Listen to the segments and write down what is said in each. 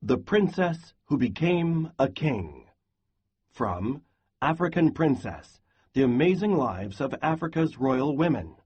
The Princess Who Became a King. From African Princess, The Amazing Lives of Africa's Royal Women,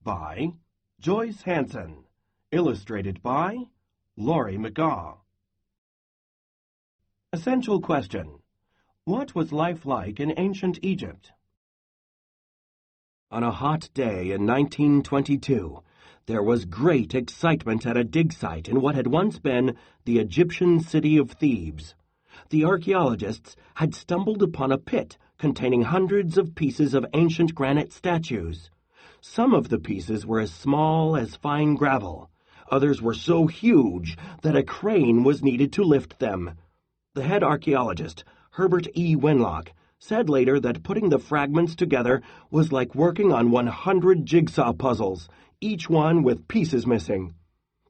by Joyce Hanson, illustrated by Laurie McGaw. Essential question: what was life like in ancient Egypt? On a hot day in 1922, there was great excitement at a dig site in what had once been the Egyptian city of Thebes. The archaeologists had stumbled upon a pit containing hundreds of pieces of ancient granite statues. Some of the pieces were as small as fine gravel. Others were so huge that a crane was needed to lift them. The head archaeologist, Herbert E. Wenlock, said later that putting the fragments together was like working on 100 jigsaw puzzles, each one with pieces missing.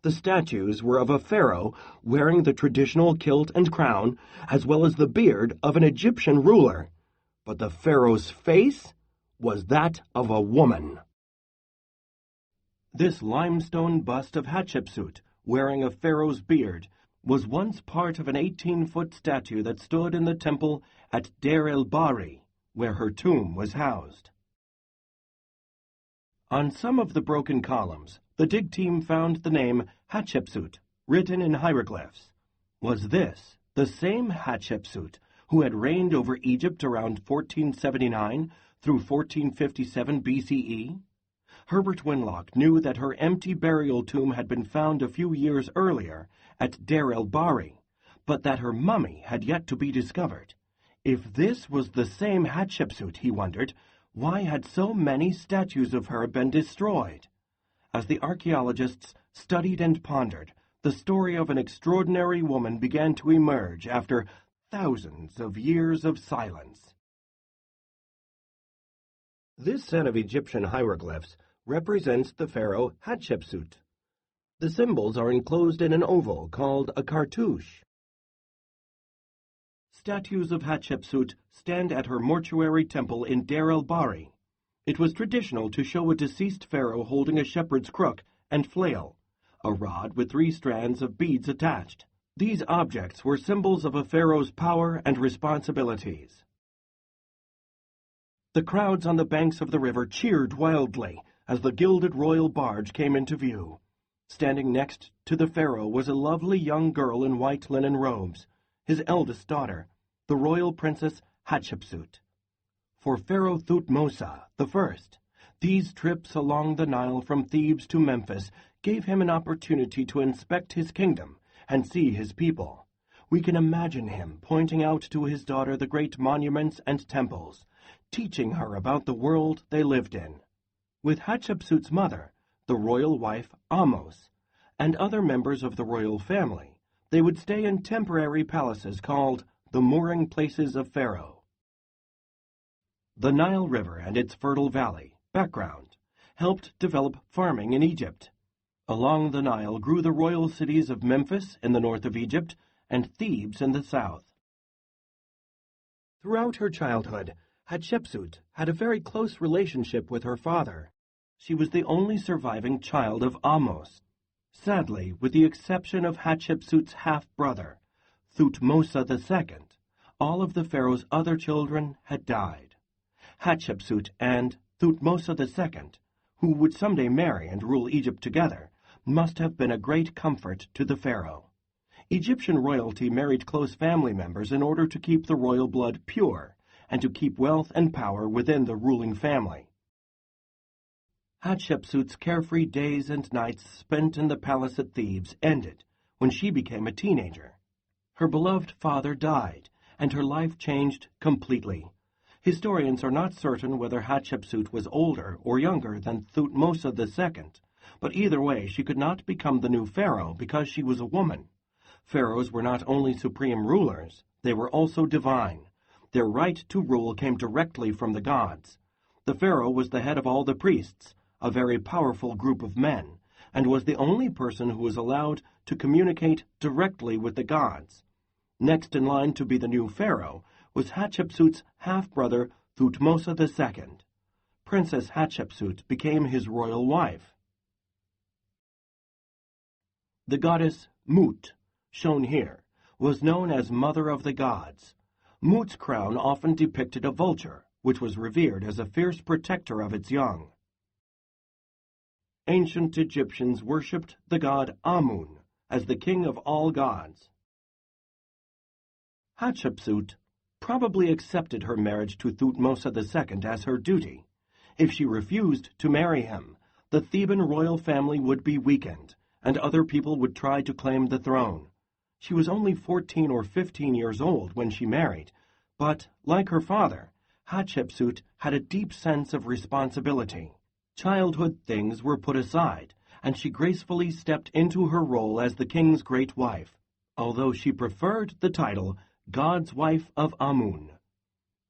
The statues were of a pharaoh wearing the traditional kilt and crown, as well as the beard of an Egyptian ruler. But the pharaoh's face was that of a woman. This limestone bust of Hatshepsut, wearing a pharaoh's beard, was once part of an 18-foot statue that stood in the temple at Deir el-Bahri, where her tomb was housed. On some of the broken columns, the dig team found the name Hatshepsut, written in hieroglyphs. Was this the same Hatshepsut who had reigned over Egypt around 1479 through 1457 BCE? Herbert Wenlock knew that her empty burial tomb had been found a few years earlier at Deir el-Bahri, but that her mummy had yet to be discovered. If this was the same Hatshepsut, he wondered, why had so many statues of her been destroyed? As the archaeologists studied and pondered, the story of an extraordinary woman began to emerge after thousands of years of silence. This set of Egyptian hieroglyphs represents the pharaoh Hatshepsut. The symbols are enclosed in an oval called a cartouche. Statues of Hatshepsut stand at her mortuary temple in Deir el-Bahri. It was traditional to show a deceased pharaoh holding a shepherd's crook and flail, a rod with 3 strands of beads attached. These objects were symbols of a pharaoh's power and responsibilities. The crowds on the banks of the river cheered wildly as the gilded royal barge came into view. Standing next to the pharaoh was a lovely young girl in white linen robes, his eldest daughter, the royal princess Hatshepsut. For Pharaoh Thutmose I, these trips along the Nile from Thebes to Memphis gave him an opportunity to inspect his kingdom and see his people. We can imagine him pointing out to his daughter the great monuments and temples, teaching her about the world they lived in. With Hatshepsut's mother, the royal wife Ahmose, and other members of the royal family, they would stay in temporary palaces called the mooring places of Pharaoh. The Nile River and its fertile valley, background, helped develop farming in Egypt. Along the Nile grew the royal cities of Memphis in the north of Egypt and Thebes in the south. Throughout her childhood, Hatshepsut had a very close relationship with her father. She was the only surviving child of Ahmose. Sadly, with the exception of Hatshepsut's half-brother, Thutmose II, all of the pharaoh's other children had died. Hatshepsut and Thutmose II, who would someday marry and rule Egypt together, must have been a great comfort to the pharaoh. Egyptian royalty married close family members in order to keep the royal blood pure and to keep wealth and power within the ruling family. Hatshepsut's carefree days and nights spent in the palace at Thebes ended when she became a teenager. Her beloved father died, and her life changed completely. Historians are not certain whether Hatshepsut was older or younger than Thutmose II, but either way she could not become the new pharaoh because she was a woman. Pharaohs were not only supreme rulers, they were also divine. Their right to rule came directly from the gods. The pharaoh was the head of all the priests, a very powerful group of men, and was the only person who was allowed to communicate directly with the gods. Next in line to be the new pharaoh was Hatshepsut's half-brother Thutmose II. Princess Hatshepsut became his royal wife. The goddess Mut, shown here, was known as Mother of the Gods. Mut's crown often depicted a vulture, which was revered as a fierce protector of its young. Ancient Egyptians worshipped the god Amun as the king of all gods. Hatshepsut probably accepted her marriage to Thutmose II as her duty. If she refused to marry him, the Theban royal family would be weakened, and other people would try to claim the throne. She was only 14 or 15 years old when she married, but, like her father, Hatshepsut had a deep sense of responsibility. Childhood things were put aside, and she gracefully stepped into her role as the king's great wife, although she preferred the title God's Wife of Amun.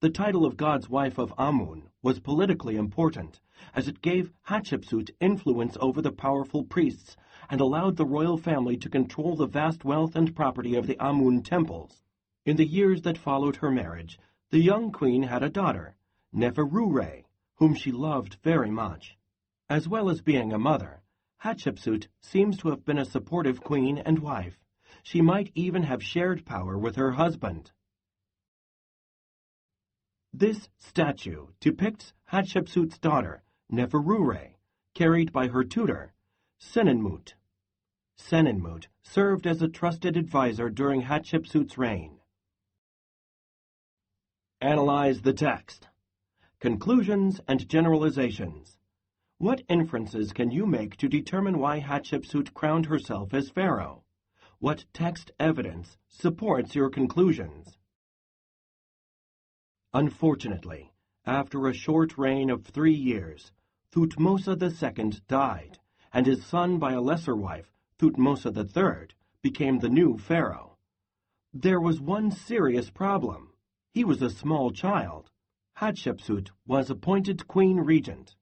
The title of God's Wife of Amun was politically important, as it gave Hatshepsut influence over the powerful priests and allowed the royal family to control the vast wealth and property of the Amun temples. In the years that followed her marriage, the young queen had a daughter, Neferure, whom she loved very much. As well as being a mother, Hatshepsut seems to have been a supportive queen and wife. She might even have shared power with her husband. This statue depicts Hatshepsut's daughter, Neferure, carried by her tutor, Senenmut. Senenmut served as a trusted advisor during Hatshepsut's reign. Analyze the text. Conclusions and generalizations. What inferences can you make to determine why Hatshepsut crowned herself as pharaoh? What text evidence supports your conclusions? Unfortunately, after a short reign of 3 years, Thutmose II died, and his son by a lesser wife, Thutmose III, became the new pharaoh. There was one serious problem. He was a small child. Hatshepsut was appointed queen regent.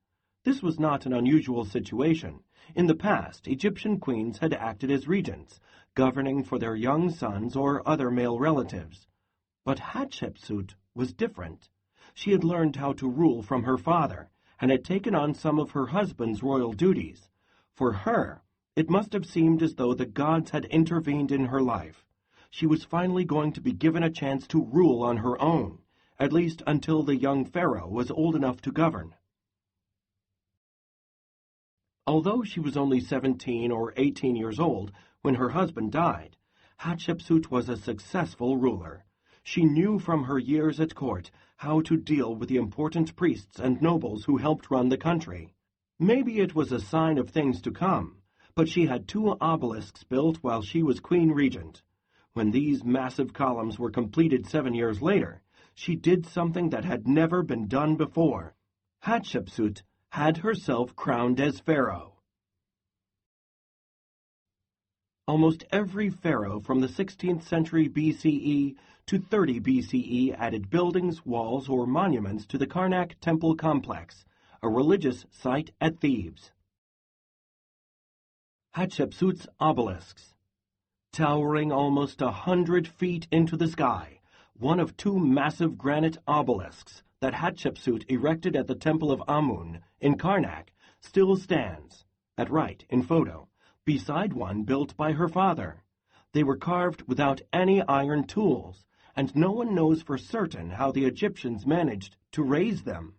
This was not an unusual situation. In the past, Egyptian queens had acted as regents, governing for their young sons or other male relatives. But Hatshepsut was different. She had learned how to rule from her father, and had taken on some of her husband's royal duties. For her, it must have seemed as though the gods had intervened in her life. She was finally going to be given a chance to rule on her own, at least until the young pharaoh was old enough to govern. Although she was only 17 or 18 years old when her husband died, Hatshepsut was a successful ruler. She knew from her years at court how to deal with the important priests and nobles who helped run the country. Maybe it was a sign of things to come, but she had 2 obelisks built while she was queen regent. When these massive columns were completed 7 years later, she did something that had never been done before. Hatshepsut had herself crowned as pharaoh. Almost every pharaoh from the 16th century BCE to 30 BCE added buildings, walls, or monuments to the Karnak temple complex, a religious site at Thebes. Hatshepsut's obelisks. Towering almost 100 feet into the sky, one of 2 massive granite obelisks that Hatshepsut erected at the Temple of Amun in Karnak still stands, at right in photo, beside one built by her father. They were carved without any iron tools, and no one knows for certain how the Egyptians managed to raise them.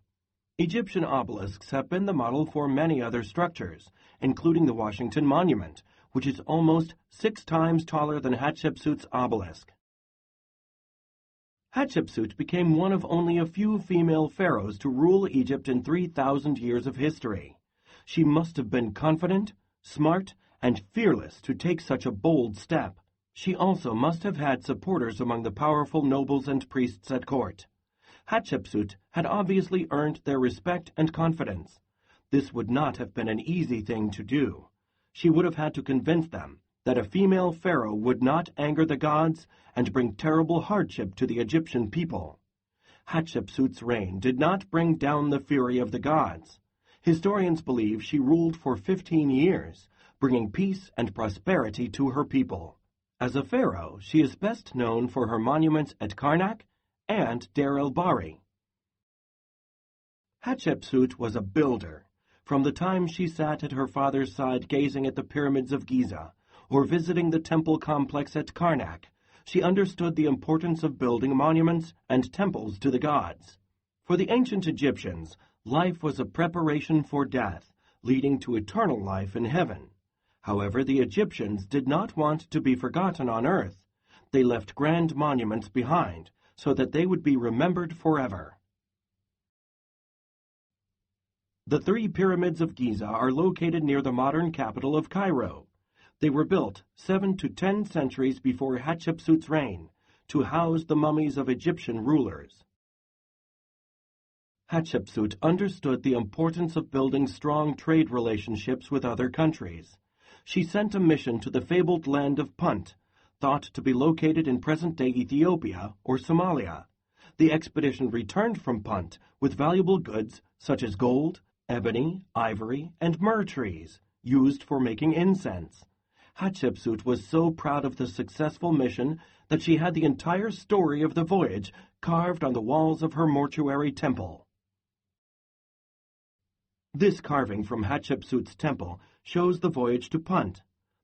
Egyptian obelisks have been the model for many other structures, including the Washington Monument, which is almost 6 times taller than Hatshepsut's obelisk. Hatshepsut became one of only a few female pharaohs to rule Egypt in 3,000 years of history. She must have been confident, smart, and fearless to take such a bold step. She also must have had supporters among the powerful nobles and priests at court. Hatshepsut had obviously earned their respect and confidence. This would not have been an easy thing to do. She would have had to convince them that a female pharaoh would not anger the gods and bring terrible hardship to the Egyptian people. Hatshepsut's reign did not bring down the fury of the gods. Historians believe she ruled for 15 years, bringing peace and prosperity to her people. As a pharaoh, she is best known for her monuments at Karnak and Deir el-Bahri. Hatshepsut was a builder. From the time she sat at her father's side gazing at the pyramids of Giza, or visiting the temple complex at Karnak, She understood the importance of building monuments and temples to the gods. For the ancient Egyptians, life was a preparation for death, leading to eternal life in heaven. However, the Egyptians did not want to be forgotten on earth. They left grand monuments behind, so that they would be remembered forever. The 3 pyramids of Giza are located near the modern capital of Cairo. They were built 7 to 10 centuries before Hatshepsut's reign to house the mummies of Egyptian rulers. Hatshepsut understood the importance of building strong trade relationships with other countries. She sent a mission to the fabled land of Punt, thought to be located in present-day Ethiopia or Somalia. The expedition returned from Punt with valuable goods such as gold, ebony, ivory, and myrrh trees, used for making incense. Hatshepsut was so proud of the successful mission that she had the entire story of the voyage carved on the walls of her mortuary temple. This carving from Hatshepsut's temple shows the voyage to Punt.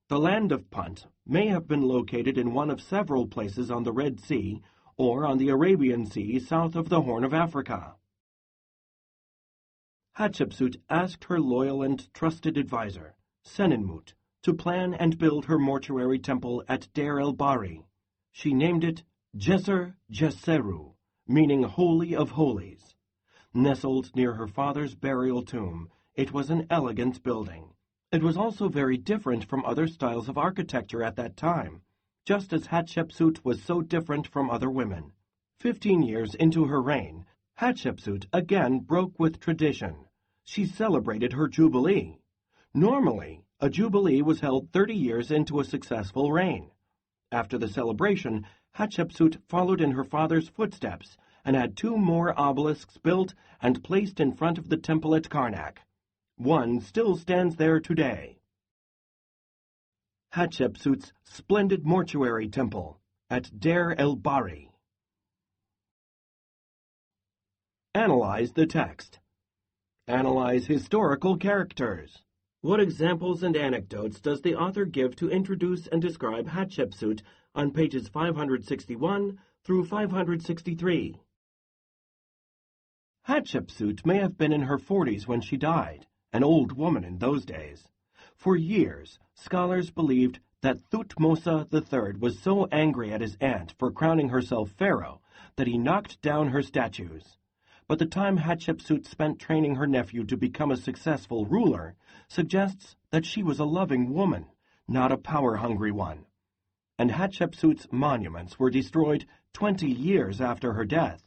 The land of Punt may have been located in one of several places on the Red Sea or on the Arabian Sea south of the Horn of Africa. Hatshepsut asked her loyal and trusted advisor, Senenmut, to plan and build her mortuary temple at Deir el-Bahri. She named it Djeser Djeseru, meaning Holy of Holies. Nestled near her father's burial tomb, it was an elegant building. It was also very different from other styles of architecture at that time, just as Hatshepsut was so different from other women. 15 years into her reign, Hatshepsut again broke with tradition. She celebrated her jubilee. Normally, a jubilee was held 30 years into a successful reign. After the celebration, Hatshepsut followed in her father's footsteps and had 2 more obelisks built and placed in front of the temple at Karnak. One still stands there today. Hatshepsut's splendid mortuary temple at Deir el-Bahri. Analyze the text. Analyze historical characters. What examples and anecdotes does the author give to introduce and describe Hatshepsut on pages 561 through 563? Hatshepsut may have been in her 40s when she died, an old woman in those days. For years, scholars believed that Thutmose III was so angry at his aunt for crowning herself pharaoh that he knocked down her statues. But the time Hatshepsut spent training her nephew to become a successful ruler suggests that she was a loving woman, not a power-hungry one. And Hatshepsut's monuments were destroyed 20 years after her death.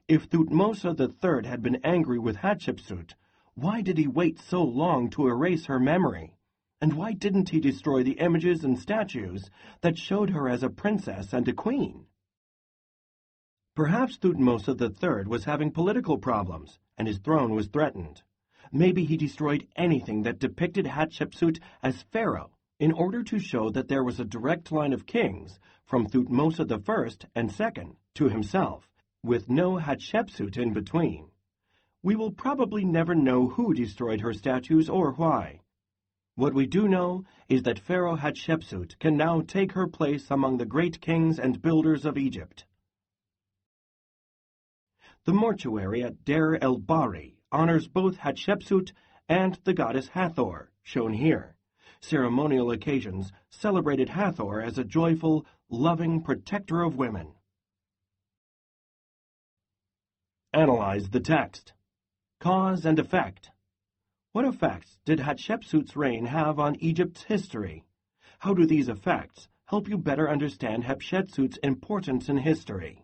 If Thutmose III had been angry with Hatshepsut, why did he wait so long to erase her memory? And why didn't he destroy the images and statues that showed her as a princess and a queen? Perhaps Thutmose III was having political problems, and his throne was threatened. Maybe he destroyed anything that depicted Hatshepsut as pharaoh in order to show that there was a direct line of kings from Thutmose I and II to himself, with no Hatshepsut in between. We will probably never know who destroyed her statues or why. What we do know is that Pharaoh Hatshepsut can now take her place among the great kings and builders of Egypt. The mortuary at Deir el-Bahri honors both Hatshepsut and the goddess Hathor, shown here. Ceremonial occasions celebrated Hathor as a joyful, loving protector of women. Analyze the text. Cause and effect. What effects did Hatshepsut's reign have on Egypt's history? How do these effects help you better understand Hatshepsut's importance in history?